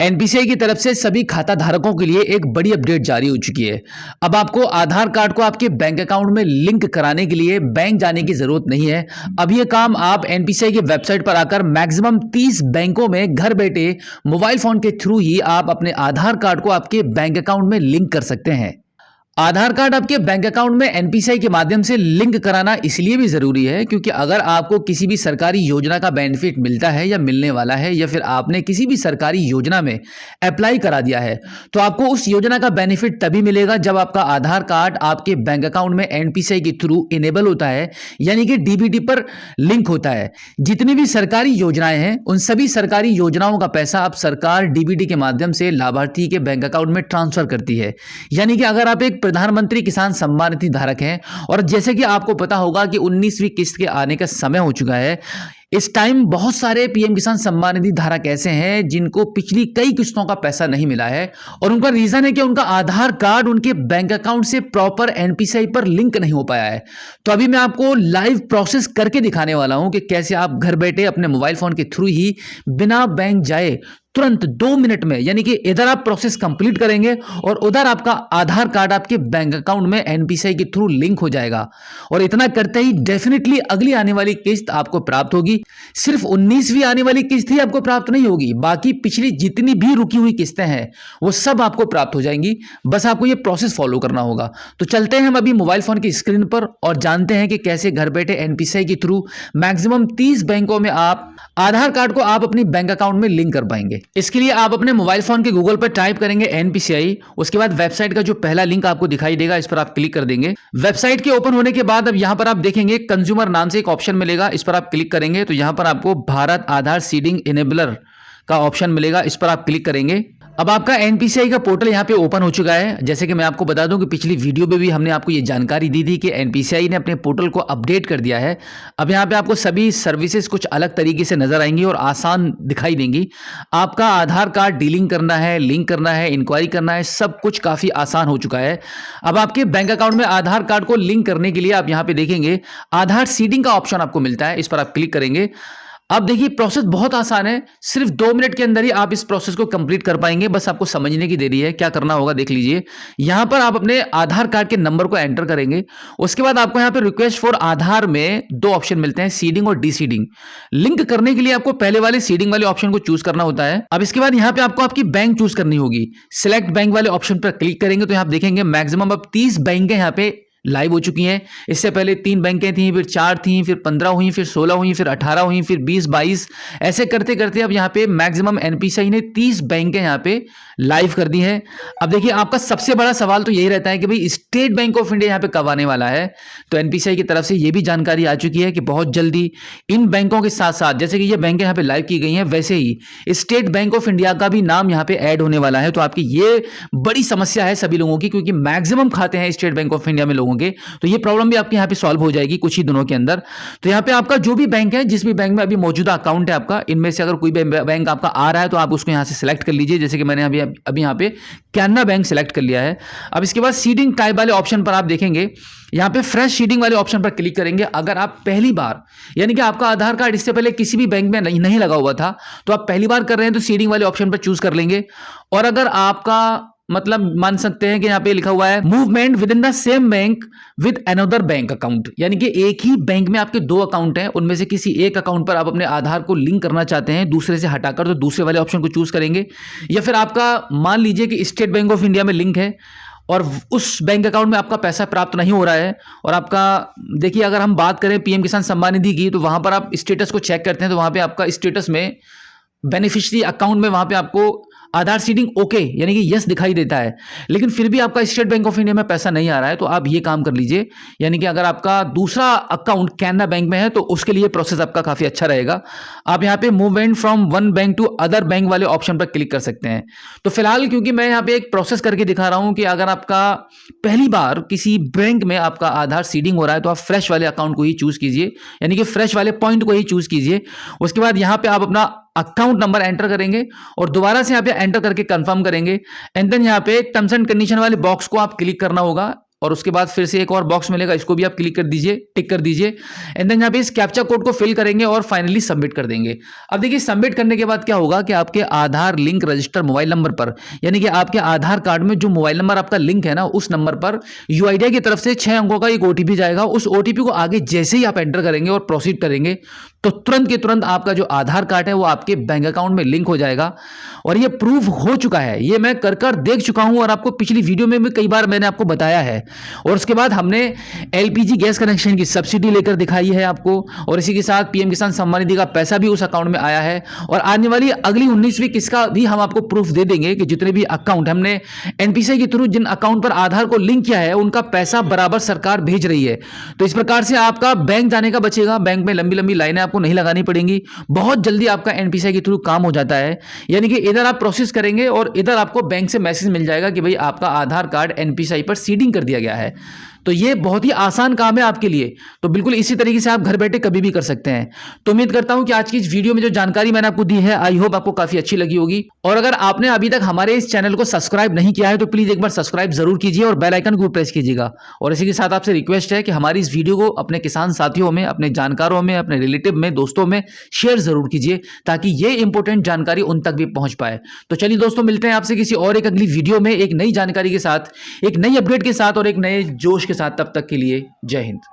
NPCI की तरफ से सभी खाता धारकों के लिए एक बड़ी अपडेट जारी हो चुकी है। अब आपको आधार कार्ड को आपके बैंक अकाउंट में लिंक कराने के लिए बैंक जाने की जरूरत नहीं है। अब यह काम आप एनपीसीआई की वेबसाइट पर आकर मैक्सिमम 30 बैंकों में घर बैठे मोबाइल फोन के थ्रू ही आप अपने आधार कार्ड को आपके बैंक अकाउंट में लिंक कर सकते हैं। आधार कार्ड आपके बैंक अकाउंट में एनपीसीआई के माध्यम से लिंक कराना इसलिए भी जरूरी है क्योंकि अगर आपको किसी भी सरकारी योजना का बेनिफिट मिलता है या मिलने वाला है या फिर आपने किसी भी सरकारी योजना में अप्लाई करा दिया है तो आपको उस योजना का बेनिफिट तभी मिलेगा जब आपका आधार कार्ड आपके बैंक अकाउंट में एनपीसीआई के थ्रू इनेबल होता है, यानी कि डीबीटी पर लिंक होता है। जितनी भी सरकारी योजनाएं हैं उन सभी सरकारी योजनाओं का पैसा अब सरकार डीबीटी के माध्यम से लाभार्थी के बैंक अकाउंट में ट्रांसफर करती है। यानी कि अगर आप एक प्रधानमंत्री किसान सम्मान निधि धारक हैं और जैसे कि आपको पता होगा कि 19वीं किस्त के आने का समय हो चुका है, इस टाइम बहुत सारे पीएम किसान सम्मान निधि धारक ऐसे हैं जिनको पिछली कई किस्तों का पैसा नहीं मिला है और उनका रीजन है कि उनका आधार कार्ड उनके बैंक अकाउंट से प्रॉपर एनपीसीआई पर लिंक नहीं हो पाया है। तो अभी मैं आपको लाइव प्रोसेस करके दिखाने वाला हूं कि कैसे आप घर बैठे अपने मोबाइल फोन के थ्रू ही बिना बैंक जाए तुरंत 2 मिनट में, यानी कि इधर आप प्रोसेस कंप्लीट करेंगे और उधर आपका आधार कार्ड आपके बैंक अकाउंट में एनपीसीआई के थ्रू लिंक हो जाएगा और इतना करते ही डेफिनेटली अगली आने वाली किस्त आपको प्राप्त होगी। सिर्फ 19वीं आने वाली किस्त ही आपको प्राप्त नहीं होगी, बाकी पिछली जितनी भी रुकी हुई किस्तें हैं वो सब आपको प्राप्त हो जाएंगी। बस आपको ये प्रोसेस फॉलो करना होगा। तो चलते हैं हम अभी मोबाइल फोन की स्क्रीन पर और जानते हैं कि कैसे घर बैठे एनपीसीआई के थ्रू मैक्सिमम 30 बैंकों में आप आधार कार्ड को आप अपनी बैंक अकाउंट में लिंक कर पाएंगे। इसके लिए आप अपने मोबाइल फोन के गूगल पर टाइप करेंगे एनपीसीआई, उसके बाद वेबसाइट का जो पहला लिंक आपको दिखाई देगा इस पर आप क्लिक कर देंगे। वेबसाइट के ओपन होने के बाद अब यहां पर आप देखेंगे कंज्यूमर नाम से एक ऑप्शन मिलेगा, इस पर आप क्लिक करेंगे तो यहां पर आपको भारत आधार सीडिंग इनेबलर का ऑप्शन मिलेगा, इस पर आप क्लिक करेंगे। अब आपका एनपीसीआई का पोर्टल यहां पे ओपन हो चुका है। जैसे कि मैं आपको बता दूं कि पिछली वीडियो में भी हमने आपको ये जानकारी दी थी कि एनपीसीआई ने अपने पोर्टल को अपडेट कर दिया है। अब यहां पे आपको सभी सर्विसेज कुछ अलग तरीके से नजर आएंगी और आसान दिखाई देंगी। आपका आधार कार्ड डीलिंग करना है, लिंक करना है, इंक्वायरी करना है, सब कुछ काफी आसान हो चुका है। अब आपके बैंक अकाउंट में आधार कार्ड को लिंक करने के लिए आप यहां पे देखेंगे आधार सीडिंग का ऑप्शन आपको मिलता है, इस पर आप क्लिक करेंगे। अब देखिए प्रोसेस बहुत आसान है, सिर्फ 2 मिनट के अंदर ही आप इस प्रोसेस को कंप्लीट कर पाएंगे। बस आपको समझने की देरी है। क्या करना होगा देख लीजिए। यहां पर आप अपने आधार कार्ड के नंबर को एंटर करेंगे, उसके बाद आपको यहां पे रिक्वेस्ट फॉर आधार में 2 ऑप्शन मिलते हैं, सीडिंग और डीसीडिंग। लिंक करने के लिए आपको पहले वाले सीडिंग वाले ऑप्शन को चूज करना होता है। अब इसके बाद यहां पे आपको आपकी बैंक चूज करनी होगी। सिलेक्ट बैंक वाले ऑप्शन पर क्लिक करेंगे तो यहां आप देखेंगे मैक्सिमम अब 30 बैंक यहां पे लाइव हो चुकी हैं। इससे पहले 3 बैंकें थी, फिर 4 थी, फिर 15 हुई, फिर 16 हुई, फिर 18 हुई, फिर 20, 22, ऐसे करते करते अब यहाँ पे मैक्सिमम एनपीसीआई ने 30 बैंकें यहाँ पे लाइव कर दी है। अब देखिए आपका सबसे बड़ा सवाल तो यही रहता है कि भाई स्टेट बैंक ऑफ इंडिया यहाँ पे कब आने वाला है। तो एनपीसीआई की तरफ से ये भी जानकारी आ चुकी है कि बहुत जल्दी इन बैंकों के साथ साथ जैसे कि ये बैंकें यहाँ पे लाइव की गई हैं वैसे ही स्टेट बैंक ऑफ इंडिया का भी नाम यहाँ पे ऐड होने वाला है। तो आपकी ये बड़ी समस्या है सभी लोगों की, क्योंकि मैक्सिमम खाते हैं स्टेट बैंक ऑफ इंडिया में लोगों के, तो ये प्रॉब्लम भी आपके यहाँ पे सॉल्व हो जाएगी कुछ ही दिनों के अंदर। तो यहाँ पे आपका जो भी बैंक है, जिस भी बैंक में अभी मौजूदा अकाउंट है आपका, इनमें से अगर कोई बैंक आपका आ रहा है तो आप उसको यहाँ से सिलेक्ट कर लीजिए। जैसे कि मैंने अभी यहाँ पे कैनरा बैंक सिलेक्ट कर लिया है। अब इसके बाद सीडिंग टाइप वाले ऑप्शन पर आप देखेंगे, यहाँ पे फ्रेश सीडिंग वाले ऑप्शन पर क्लिक करेंगे। अगर आप पहली बार, यानी कि आपका आधार कार्ड इससे पहले किसी भी बैंक में नहीं लगा हुआ था, तो आप पहली बार कर रहे हैं तो सीडिंग वाले ऑप्शन पर चूज कर लेंगे। और अगर आपका मतलब मान सकते हैं कि यहाँ पे लिखा हुआ है movement with in the same bank with another bank account, यानी कि एक ही बैंक में आपके 2 अकाउंट हैं, उनमें से किसी एक अकाउंट पर आप अपने आधार को लिंक करना चाहते हैं दूसरे से हटाकर, तो दूसरे वाले ऑप्शन को चूज करेंगे। या फिर आपका मान लीजिए कि स्टेट बैंक ऑफ इंडिया में लिंक है और उस बैंक अकाउंट में आपका पैसा प्राप्त नहीं हो रहा है और आपका देखिए अगर हम बात करें पीएम किसान सम्मान निधि की, तो वहां पर आप स्टेटस को चेक करते हैं तो वहां पे आपका स्टेटस में बेनिफिशियरी अकाउंट में वहां पे आपको आधार सीडिंग ओके यानी कि यस दिखाई देता है, लेकिन फिर भी आपका स्टेट बैंक ऑफ इंडिया में पैसा नहीं आ रहा है। तो आप ये काम कर लीजिए, यानी कि अगर आपका दूसरा अकाउंट कैनरा बैंक में है तो उसके लिए प्रोसेस आपका काफी अच्छा रहेगा। आप यहाँ पे movement from one bank to other bank वाले ऑप्शन पर क्लिक कर सकते हैं। तो फिलहाल क्योंकि मैं यहाँ पे एक प्रोसेस करके दिखा रहा हूँ कि अगर आपका पहली बार किसी बैंक में आपका आधार सीडिंग हो रहा है तो आप फ्रेश वाले अकाउंट को ही चूज कीजिए, यानी कि फ्रेश वाले पॉइंट को ही चूज कीजिए। उसके बाद यहाँ पे आप अपना अकाउंट नंबर एंटर करेंगे और दोबारा से यहाँ पे एंटर करके कंफर्म करेंगे एंड देन यहाँ पे टर्म्स एंड कंडीशन वाले बॉक्स को आप क्लिक करना होगा। और उसके बाद फिर से एक और बॉक्स मिलेगा, इसको भी आप क्लिक कर दीजिए, टिक कर दीजिए एंड देन यहाँ पे इस कैप्चा कोड को फिल करेंगे और फाइनली सबमिट कर देंगे। अब देखिए सबमिट करने के बाद क्या होगा कि आपके आधार लिंक रजिस्टर मोबाइल नंबर पर, यानी कि आपके आधार कार्ड में जो मोबाइल नंबर आपका लिंक है ना, उस नंबर पर यूआईडीआई की तरफ से 6 अंकों का एक ओटीपी जाएगा। उस ओटीपी को आगे जैसे ही आप एंटर करेंगे और प्रोसीड करेंगे तो तुरंत के तुरंत आपका जो आधार कार्ड है वो आपके बैंक अकाउंट में लिंक हो जाएगा और ये प्रूव हो चुका है। ये मैं कर देख चुका हूं और आपको पिछली वीडियो में भी कई बार मैंने आपको बताया है। और उसके बाद हमने एलपीजी गैस कनेक्शन की सब्सिडी लेकर दिखाई है आपको, और इसी के साथ पीएम किसान सम्मान निधि का पैसा भी उस अकाउंट में आया है। और आने वाली अगली 19वीं किस्त का भी हम आपको प्रूफ दे देंगे कि जितने भी अकाउंट हमने एनपीसीआई के थ्रू जिन अकाउंट पर आधार को लिंक किया है उनका पैसा बराबर सरकार भेज रही है। तो इस प्रकार से आपका बैंक जाने का बचेगा, बैंक में लंबी लंबी लाइनें आपको नहीं लगानी पड़ेंगी, बहुत जल्दी आपका एनपीसीआई के थ्रू काम हो जाता है। यानी कि इधर आप प्रोसेस करेंगे और इधर आपको बैंक से मैसेज मिल जाएगा कि भाई आपका आधार कार्ड एनपीसीआई पर सीडिंग कर दिया गया है। तो ये बहुत ही आसान काम है आपके लिए। तो बिल्कुल इसी तरीके से आप घर बैठे कभी भी कर सकते हैं। तो उम्मीद करता हूं कि आज की इस वीडियो में जो जानकारी मैंने आपको दी है, आई होप आपको काफी अच्छी लगी होगी। और अगर आपने अभी तक हमारे इस चैनल को सब्सक्राइब नहीं किया है तो प्लीज एक बार सब्सक्राइब जरूर कीजिए और बेल आइकन को प्रेस कीजिएगा। और इसी के साथ आपसे रिक्वेस्ट है कि हमारी इस वीडियो को अपने किसान साथियों में, अपने जानकारों में, अपने रिलेटिव में, दोस्तों में शेयर जरूर कीजिए ताकि ये इंपॉर्टेंट जानकारी उन तक भी पहुंच पाए। तो चलिए दोस्तों, मिलते हैं आपसे किसी और एक अगली वीडियो में एक नई जानकारी के साथ, एक नई अपडेट के साथ और एक नए जोश के साथ। तब तक के लिए जय हिंद।